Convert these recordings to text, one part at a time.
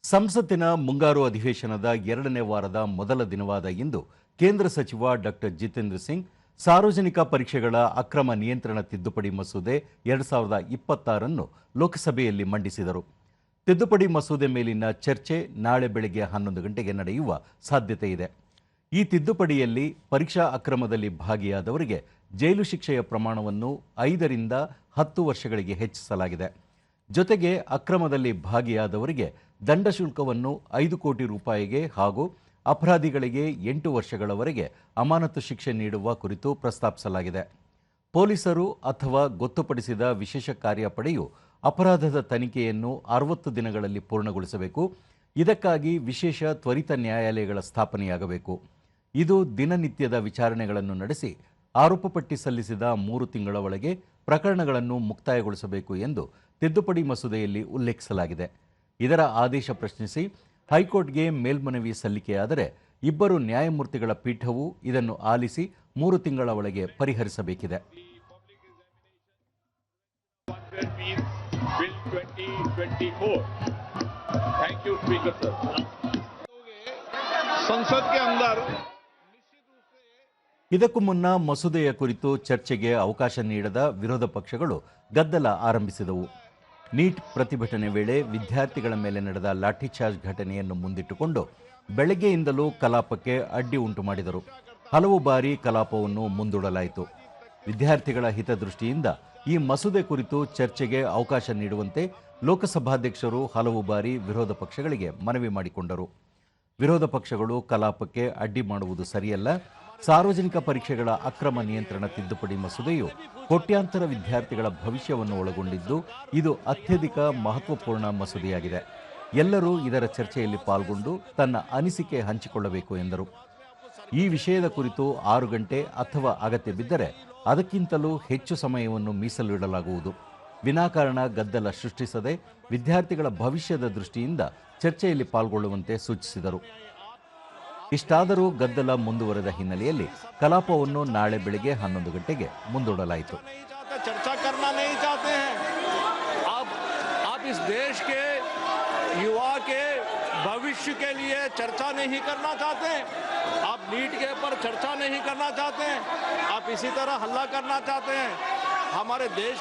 ಸಂಸತ್ತಿನ ಮುಂಗಾರು ಅಧಿವೇಶನದ ಎರಡನೇ ವಾರದ ಮೊದಲ ದಿನವಾದ ಇಂದು ಕೇಂದ್ರ ಸಚಿವ ಡಾಕ್ಟರ್ ಜಿತೇಂದ್ರ ಸಿಂಗ್ ಸಾರ್ವಜನಿಕ ಪರೀಕ್ಷೆಗಳ ಅಕ್ರಮ ನಿಯಂತ್ರಣ ತಿದ್ದುಪಡಿ ಮಸೂದೆ 2026 ಲೋಕಸಭೆಯಲ್ಲಿ ಮಂಡಿಸಿದರು. ತಿದ್ದುಪಡಿ ಮಸೂದೆ ಮೇಲಿನ ಚರ್ಚೆ ನಾಳೆ ಬೆಳಗ್ಗೆ 11 ಗಂಟೆಗೆ ನಡೆಯುವ ಸಾಧ್ಯತೆ ಇದೆ. ಈ ತಿದ್ದುಪಡಿಯಲ್ಲಿ ಪರೀಕ್ಷಾ ಅಕ್ರಮದಲ್ಲಿ ಭಾಗಿಯಾದವರಿಗೆ ಜೈಲು ಶಿಕ್ಷೆಯ ಪ್ರಮಾಣವನ್ನು 5 ರಿಂದ 10 ವರ್ಷಗಳಿಗೆ ಹೆಚ್ಚಿಸಲಾಗಿದೆ. ಜೊತೆಗೆ ಅಕ್ರಮದಲ್ಲಿ ಭಾಗಿಯಾದವರಿಗೆ ದಂಡ ಶುಲ್ಕವನ್ನು 5 ಕೋಟಿ ರೂಪಾಯಿಗೆ ಹಾಗೂ ಅಪರಾಧಿಗಳಿಗೆ 8 ವರ್ಷಗಳವರೆಗೆ ಅಮಾನತು ಶಿಕ್ಷೆ ನೀಡುವ ಕುರಿತು ಪ್ರಸ್ತಾಪಿಸಲಾಗಿದೆ. ಪೊಲೀಸರು ಅಥವಾ ಗೊತ್ತುಪಡಿಸಿದ ವಿಶೇಷ ಕಾರ್ಯಪಡೆಯು ಅಪರಾಧದ ತನಿಖೆಯನ್ನು 60 ದಿನಗಳಲ್ಲಿ ಪೂರ್ಣಗೊಳಿಸಬೇಕು. ಇದಕ್ಕಾಗಿ ವಿಶೇಷ ತ್ವರಿತ ನ್ಯಾಯಾಲಯಗಳ ಸ್ಥಾಪನೆಯಾಗಬೇಕು. ಇದು ದಿನನಿತ್ಯದ ವಿಚಾರಣೆಗಳನ್ನು ನಡೆಸಿ ಆರೋಪ ಪಟ್ಟಿ ಸಲ್ಲಿಸಿದ 3 ತಿಂಗಳ ಒಳಗೆ ಪ್ರಕರಣಗಳನ್ನು ಮುಕ್ತಾಯಗೊಳಿಸಬೇಕು ಎಂದು ತಿದ್ದುಪಡಿ ಮಸೂದೆಯಲ್ಲಿ ಉಲ್ಲೇಖಿಸಲಾಗಿದೆ. ಇದರ ಆದೇಶ ಪ್ರಶ್ನಿಸಿ ಹೈಕೋರ್ಟ್ಗೆ ಮೇಲ್ಮನವಿ ಸಲ್ಲಿಕೆಯಾದರೆ 2 ನ್ಯಾಯಮೂರ್ತಿಗಳ ಪೀಠವು ಇದನ್ನು ಆಲಿಸಿ 3 ತಿಂಗಳ ಒಳಗೆ ಪರಿಹರಿಸಬೇಕಿದೆ. ಇದಕ್ಕೂ ಮುನ್ನ ಮಸೂದೆಯ ಕುರಿತು ಚರ್ಚೆಗೆ ಅವಕಾಶ ನೀಡದ ವಿರೋಧ ಪಕ್ಷಗಳು ಗದ್ದಲ ಆರಂಭಿಸಿದವು. ನೀಟ್ ಪ್ರತಿಭಟನೆ ವೇಳೆ ವಿದ್ಯಾರ್ಥಿಗಳ ಮೇಲೆ ನಡೆದ ಲಾಠಿಚಾರ್ಜ್ ಘಟನೆಯನ್ನು ಮುಂದಿಟ್ಟುಕೊಂಡು ಬೆಳಗ್ಗೆಯಿಂದಲೂ ಕಲಾಪಕ್ಕೆ ಅಡ್ಡಿ ಉಂಟು ಮಾಡಿದರು. ಹಲವು ಬಾರಿ ಕಲಾಪವನ್ನು ಮುಂದೂಡಲಾಯಿತು. ವಿದ್ಯಾರ್ಥಿಗಳ ಹಿತದೃಷ್ಟಿಯಿಂದ ಈ ಮಸೂದೆ ಕುರಿತು ಚರ್ಚೆಗೆ ಅವಕಾಶ ನೀಡುವಂತೆ ಲೋಕಸಭಾಧ್ಯಕ್ಷರು ಹಲವು ಬಾರಿ ವಿರೋಧ ಪಕ್ಷಗಳಿಗೆ ಮನವಿ ಮಾಡಿಕೊಂಡರು. ವಿರೋಧ ಪಕ್ಷಗಳು ಕಲಾಪಕ್ಕೆ ಅಡ್ಡಿ ಮಾಡುವುದು ಸರಿಯಲ್ಲ, ಸಾರ್ವಜನಿಕ ಪರೀಕ್ಷೆಗಳ ಅಕ್ರಮ ನಿಯಂತ್ರಣ ತಿದ್ದುಪಡಿ ಮಸೂದೆಯು ಕೋಟ್ಯಾಂತರ ವಿದ್ಯಾರ್ಥಿಗಳ ಭವಿಷ್ಯವನ್ನು ಒಳಗೊಂಡಿದ್ದು ಇದು ಅತ್ಯಧಿಕ ಮಹತ್ವಪೂರ್ಣ ಮಸೂದೆಯಾಗಿದೆ. ಎಲ್ಲರೂ ಇದರ ಚರ್ಚೆಯಲ್ಲಿ ಪಾಲ್ಗೊಂಡು ತನ್ನ ಅನಿಸಿಕೆ ಹಂಚಿಕೊಳ್ಳಬೇಕು ಎಂದರು. ಈ ವಿಷಯದ ಕುರಿತು 6 ಗಂಟೆ ಅಥವಾ ಅಗತ್ಯ ಬಿದ್ದರೆ ಅದಕ್ಕಿಂತಲೂ ಹೆಚ್ಚು ಸಮಯವನ್ನು ಮೀಸಲಿಡಲಾಗುವುದು. ವಿನಾಕಾರಣ ಗದ್ದಲ ಸೃಷ್ಟಿಸದೆ ವಿದ್ಯಾರ್ಥಿಗಳ ಭವಿಷ್ಯದ ದೃಷ್ಟಿಯಿಂದ ಚರ್ಚೆಯಲ್ಲಿ ಪಾಲ್ಗೊಳ್ಳುವಂತೆ ಸೂಚಿಸಿದರು. ಇಷ್ಟಾದರೂ ಗದ್ದಲ ಮುಂದುವರೆದ ಹಿನ್ನೆಲೆಯಲ್ಲಿ ಕಲಾಪವನ್ನು ನಾಳೆ ಬೆಳಗ್ಗೆ 11 ಗಂಟೆಗೆ ಮುಂದೂಡಲಾಯಿತು. चर्चा करना नहीं चाहते हैं आप इस देश के युवा के भविष्य के लिए चर्चा नहीं करना चाहते हैं, आप नीट के ऊपर चर्चा नहीं करना चाहते हैं, आप इसी तरह हल्ला करना चाहते हैं। हमारे देश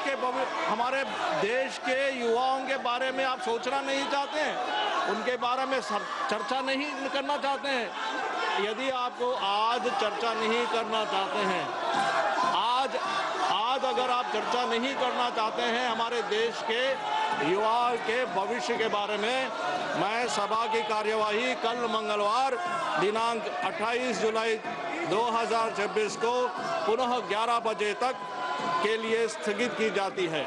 के युवाओं के बारे में आप सोचना नहीं चाहते हैं, उनके बारे में चर्चा नहीं करना चाहते हैं। यदि आपको आज चर्चा नहीं करना चाहते हैं, आज अगर आप चर्चा नहीं करना चाहते हैं हमारे देश के युवा के भविष्य के बारे में, मैं सभा की कार्यवाही कल मंगलवार दिनांक 28 जुलाई 2026 को पुनः 11 बजे तक के लिए स्थगित की जाती है।